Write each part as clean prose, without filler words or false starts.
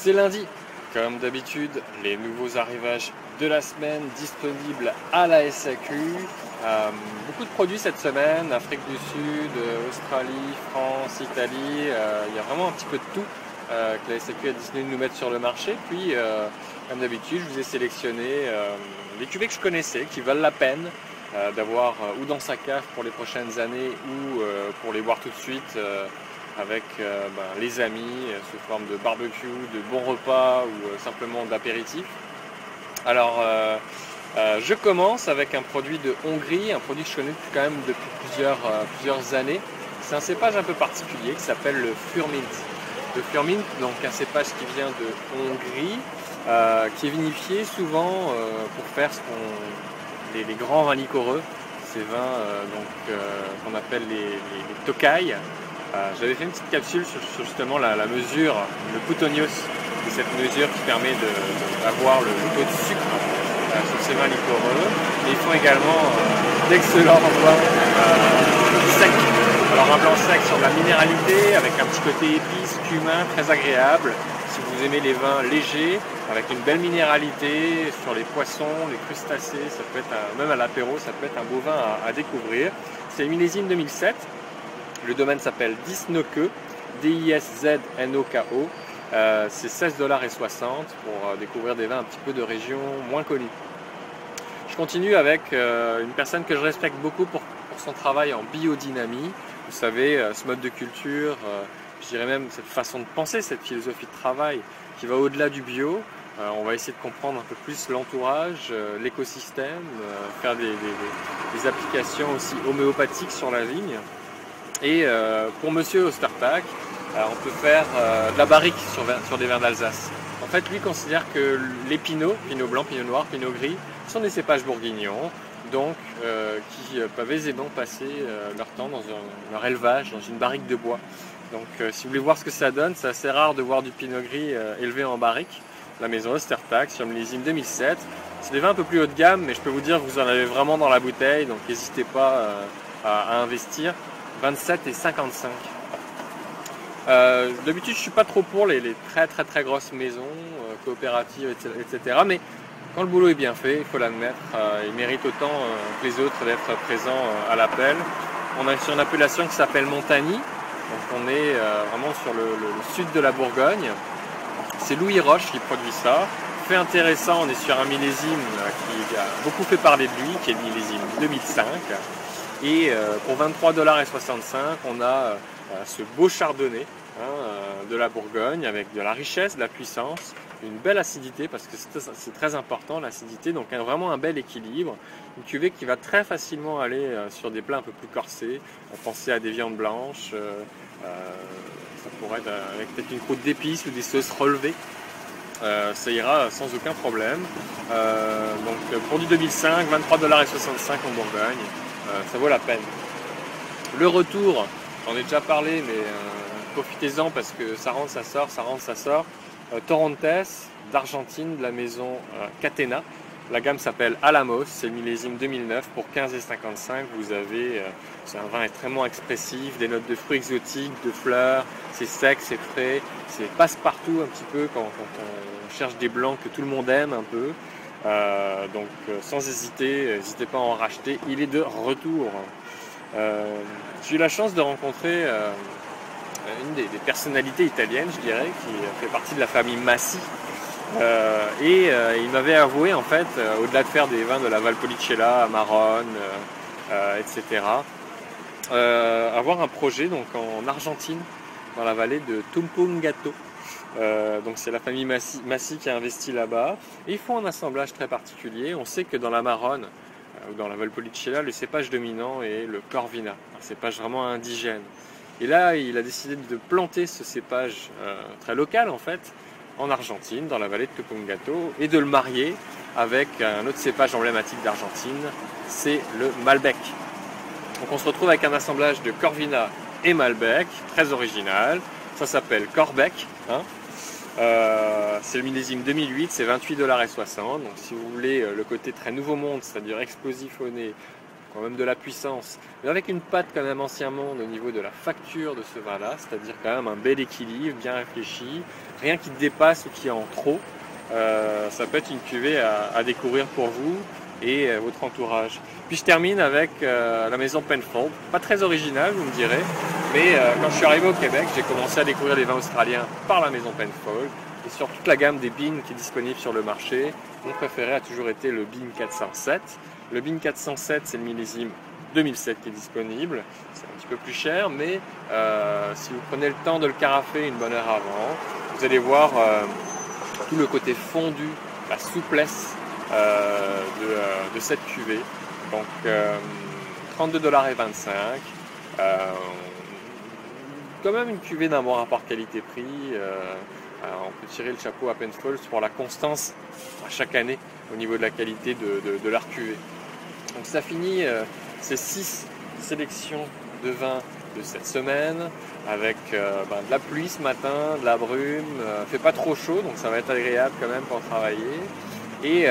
C'est lundi, comme d'habitude, les nouveaux arrivages de la semaine disponibles à la SAQ. Beaucoup de produits cette semaine, Afrique du Sud, Australie, France, Italie, il y a vraiment un petit peu de tout que la SAQ a décidé de nous mettre sur le marché. Puis, comme d'habitude, je vous ai sélectionné les cuvées que je connaissais, qui valent la peine d'avoir ou dans sa cave pour les prochaines années ou pour les boire tout de suite avec les amis sous forme de barbecue, de bons repas ou simplement d'apéritif. Alors je commence avec un produit de Hongrie, un produit que je connais quand même depuis plusieurs années. C'est un cépage un peu particulier qui s'appelle le Furmint. Le Furmint, donc un cépage qui vient de Hongrie, qui est vinifié souvent pour faire les grands vins liquoreux, ces vins qu'on appelle les Tokai. J'avais fait une petite capsule sur justement la mesure, le Putonios, c'est cette mesure qui permet d'avoir le taux de sucre sur ces vins liquoreux. Et ils font également d'excellents vins secs. Alors un blanc sec sur de la minéralité, avec un petit côté épice, cumin, très agréable. Si vous aimez les vins légers, avec une belle minéralité sur les poissons, les crustacés, ça peut être même à l'apéro, ça peut être un beau vin à découvrir. C'est le millésime 2007. Le domaine s'appelle Disnoke, D-I-S-Z-N-O-K-O. C'est 16,60 $ pour découvrir des vins un petit peu de régions moins connues. Je continue avec une personne que je respecte beaucoup pour son travail en biodynamie. Vous savez, ce mode de culture, je dirais même cette façon de penser, cette philosophie de travail qui va au-delà du bio. On va essayer de comprendre un peu plus l'entourage, l'écosystème, faire des applications aussi homéopathiques sur la vigne. Et pour Monsieur Ostertag, on peut faire de la barrique sur des vins d'Alsace. En fait, lui considère que les pinot blanc, pinot noir, pinot gris, sont des cépages bourguignons, donc qui peuvent aisément passer leur temps dans leur élevage, dans une barrique de bois. Donc si vous voulez voir ce que ça donne, c'est assez rare de voir du pinot gris élevé en barrique. La maison Ostertag sur le millésime 2007. C'est des vins un peu plus haut de gamme, mais je peux vous dire que vous en avez vraiment dans la bouteille, donc n'hésitez pas à investir. 27 et 55. D'habitude, je suis pas trop pour les très grosses maisons, coopératives, etc. Mais quand le boulot est bien fait, il faut l'admettre, il mérite autant que les autres d'être présents à l'appel. On a sur une appellation qui s'appelle Montagny, donc on est vraiment sur le sud de la Bourgogne. C'est Louis Roche qui produit ça. Fait intéressant, on est sur un millésime qui a beaucoup fait parler de lui, qui est le millésime 2005. Et pour 23,65 $, on a ce beau chardonnay de la Bourgogne avec de la richesse, de la puissance, une belle acidité parce que c'est très important l'acidité, donc vraiment un bel équilibre. Une cuvée qui va très facilement aller sur des plats un peu plus corsés. Pensez à des viandes blanches, ça pourrait être avec peut-être une croûte d'épices ou des sauces relevées. Ça ira sans aucun problème. Donc pour du 2005, 23,65 $ en Bourgogne. Ça vaut la peine. Le retour, j'en ai déjà parlé, mais profitez-en parce que ça rentre, ça sort, ça rentre, ça sort. Torrontes d'Argentine, de la maison Catena. La gamme s'appelle Alamos, c'est le millésime 2009 pour 15,55 $. Vous avez, c'est un vin extrêmement expressif, des notes de fruits exotiques, de fleurs, c'est sec, c'est frais, c'est passe-partout un petit peu quand on cherche des blancs que tout le monde aime un peu. Donc sans hésiter, n'hésitez pas à en racheter, il est de retour. J'ai eu la chance de rencontrer une des personnalités italiennes, je dirais, qui fait partie de la famille Massi. Il m'avait avoué, en fait, au-delà de faire des vins de la Valpolicella, Amarone, etc., avoir un projet donc, en Argentine, dans la vallée de Tupungato. Donc c'est la famille Massi qui a investi là-bas. Et ils font un assemblage très particulier. On sait que dans la Marone, ou dans la Valpolicella, le cépage dominant est le Corvina, un cépage vraiment indigène. Et là, il a décidé de planter ce cépage très local, en fait, en Argentine, dans la vallée de Tupungato, et de le marier avec un autre cépage emblématique d'Argentine, c'est le Malbec. Donc on se retrouve avec un assemblage de Corvina et Malbec, très original. Ça s'appelle Corbec. C'est le millésime 2008, c'est 28,60 $. Donc si vous voulez le côté très nouveau monde, c'est-à-dire explosif au nez, quand même de la puissance, mais avec une patte quand même ancien monde au niveau de la facture de ce vin-là, c'est-à-dire quand même un bel équilibre, bien réfléchi, rien qui dépasse ou qui est en trop. Ça peut être une cuvée à découvrir pour vous et votre entourage. Puis je termine avec la maison Penfolds, pas très original vous me direz, mais quand je suis arrivé au Québec, j'ai commencé à découvrir les vins australiens par la maison Penfolds et sur toute la gamme des Bean qui est disponible sur le marché. Mon préféré a toujours été le Bean 407. Le Bean 407, c'est le millésime 2007 qui est disponible, c'est un petit peu plus cher, mais si vous prenez le temps de le carafer une bonne heure avant, vous allez voir tout le côté fondu, la souplesse de cette cuvée. Donc 32,25 $. Quand même une cuvée d'un bon rapport qualité-prix. On peut tirer le chapeau à Penfolds pour la constance à chaque année au niveau de la qualité de leur cuvée. Donc ça finit ces 6 sélections de vins de cette semaine avec de la pluie ce matin, de la brume, fait pas trop chaud donc ça va être agréable quand même pour travailler. Et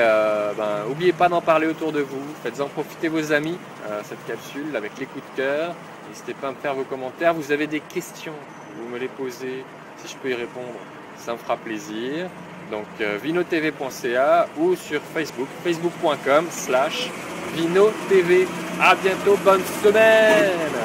n'oubliez pas d'en parler autour de vous, faites-en profiter vos amis, cette capsule avec les coups de cœur. N'hésitez pas à me faire vos commentaires, vous avez des questions, vous me les posez, si je peux y répondre, ça me fera plaisir. Donc vinotv.ca ou sur Facebook, facebook.com/vinotv. À bientôt, bonne semaine!